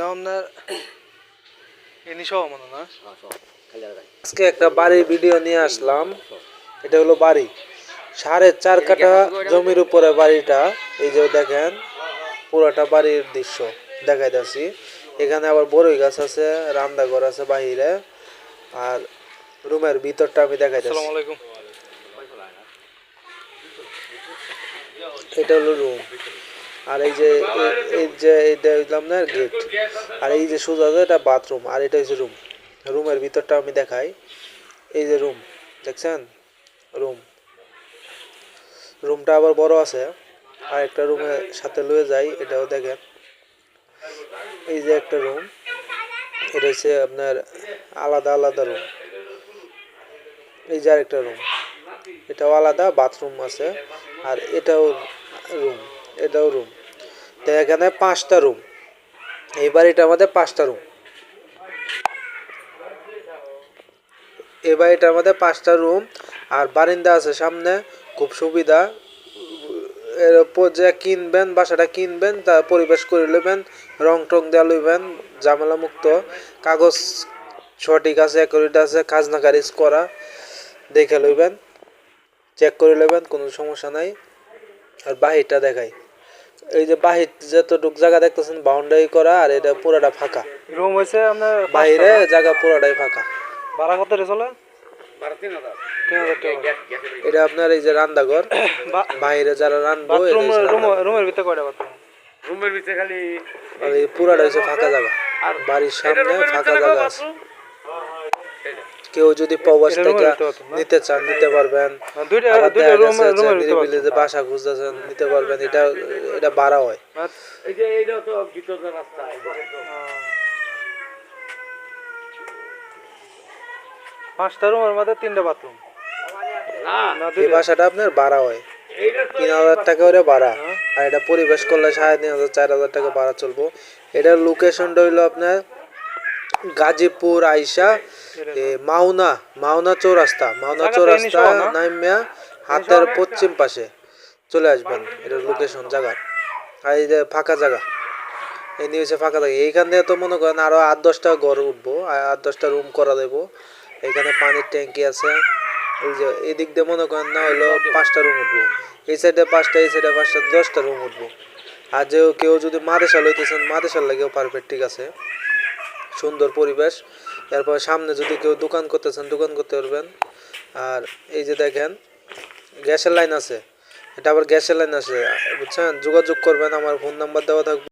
না আপনার এনি সহ মনে না আজকে একটা বাড়ির ভিডিও নিয়ে আসলাম। এটা হলো বাড়ি 4.5 কাঠা জমির উপরে বাড়িটা। এই যে দেখেন পুরোটা বাড়ির দৃশ্য দেখাই যাচ্ছি। এখানে আবার বড়ই গাছ আছে, রান্নাঘর আছে বাহিরে, আর রুমের ভিতরটা আমি দেখাই যাচ্ছি। আসসালামু আলাইকুম। এটা হলো রুম, আর এই যে এটা হইলাম না গেট, আর এই যে সোজা এটা বাথরুম, আর এটা হচ্ছে রুম। রুমের ভিতরটা আমি দেখাই। এই যে রুম দেখছেন, রুমটা আবার বড় আছে। আর একটা রুমের সাথে লয়ে যাই, এটাও দেখেন। এই যে একটা রুম, এটা হচ্ছে আপনার আলাদা আলাদা রুম। এই যে আরেকটা রুম, এটাও আলাদা, বাথরুম আছে। আর এটাও রুম, এটাও রুম। তো এখানে 5টা রুম। এই বাড়িটার মধ্যে 5টা রুম। এই বাড়িটার মধ্যে 5টা রুম, আর বারিন্দা আছে সামনে। খুব সুবিধা। এর উপর যে কিনবেন, বাসাটা কিনবেন, তা পরিবেশ করে নেবেন, রং টং দেওয়া লইবেন, ঝামেলা মুক্ত। কাগজ সঠিক আছে, অ্যাকুরেট আছে, খাজনা খারিজ করা দেখে লইবেন, চেক করে নেবেন, কোনো সমস্যা নাই। আর বাহিরটা দেখাই। এই যে বাহির যতটুক জায়গা দেখতেছেন বাউন্ডারি করা, আর এটা পুরোটা ফাঁকা। রুম হইছে আপনার বাইরে জায়গা পুরোটাই ফাঁকা। ভাড়া কত রে চলে? 3,000 টাকা। এটা আপনার এই যে রান্নাঘর, বাইরে যারা রান্নবো। রুমের ভিতরে কয়টা বাথরুম? রুমের ভিতরে খালি পুরাটা হচ্ছে ফাঁকা জায়গা। বাড়ির সামনে ফাঁকা জায়গা আছে। কেউ যদি প্রবাস থেকে নিতে চান নিতে পারবেন। বাসা খুঁজতেছেন নিতে পারবেন। এটা ভাড়া হয়। এই যে এইটা তো ভিতরের রাস্তা। 5টা রুমের মধ্যে 3টা বাথরুম। এই বাসাটা আপনার ভাড়া হয় 3,000 টাকা করে ভাড়া। আর এটা পরিবেশ করলে 3,500 4,000 টাকা ভাড়া চলবো। এটার লোকেশনটা হইলো আপনার গাজীপুর আইসা মাওনা চৌরাস্তা নাইমিয়া হাতের পশ্চিম পাশে চলে আসবেন। এটার লোকেশন জায়গা। আর এই যে ফাঁকা জায়গা, এই নিয়ে হচ্ছে ফাঁকা জায়গা। এইখান থেকে তো মনে করেন আরো 8-10টা ঘর উঠবো, 8-10টা রুম করা দেবো। এখানে পানির ট্যাঙ্কি আছে। এই যে এই দিক দিয়ে মনে করেন না হলো 5টা রুম উঠবো। এই সাইডে 5টা, এই সাইডে 5টা, 10টা রুম উঠবো। আর কেউ যদি মাদেশা লইতেছেন, মাদেশার লাগেও পারফেক্ট, ঠিক আছে। সুন্দর পরিবেশ। এরপর সামনে যদি কেউ দোকান করতেছেন, দোকান করতে পারবেন। আর এই যে দেখেন গ্যাসের লাইন আছে, এটা আবার গ্যাসের লাইন আছে, বুঝছেন। যোগাযোগ করবেন, আমার ফোন নাম্বার দেওয়া থাকবে।